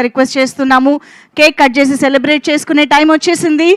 Request చేస్తున్నాము. Cake cut చేసి celebrate చేసుకునే టైం వచ్చేసింది.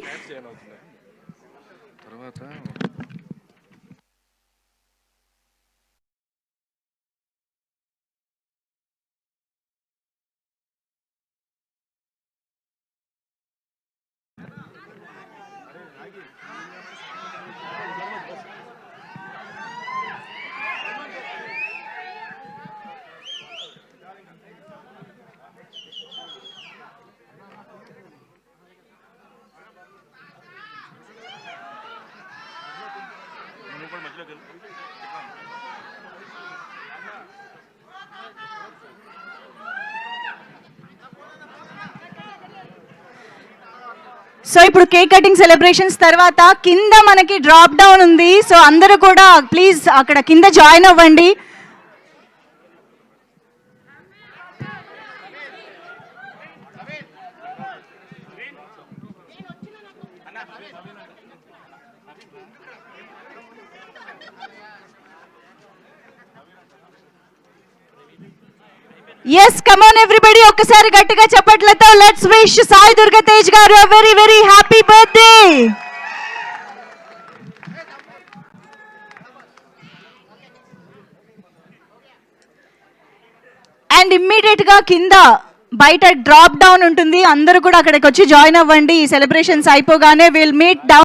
సో ఇప్పుడు కేక్ కటింగ్ సెలబ్రేషన్స్ తర్వాత కింద మనకి డ్రాప్ డౌన్ ఉంది. సో అందరూ కూడా ప్లీజ్ అక్కడ కింద జాయిన్ అవ్వండి. ఎస్ కమ్ ఆన్ ఎవ్రీబడి, ఒక్కసారి గట్టిగా చప్పట్లతో లెట్స్ విష్ సాయి దుర్గా తేజ్ గారు a very very happy birthday. And immediate గా కింద బయట డ్రాప్ డౌన్ ఉంటుంది. అందరూ కూడా అక్కడికి వచ్చి జాయిన్ అవ్వండి. ఈ సెలబ్రేషన్స్ అయిపోగానే విల్ మీట్ డౌన్.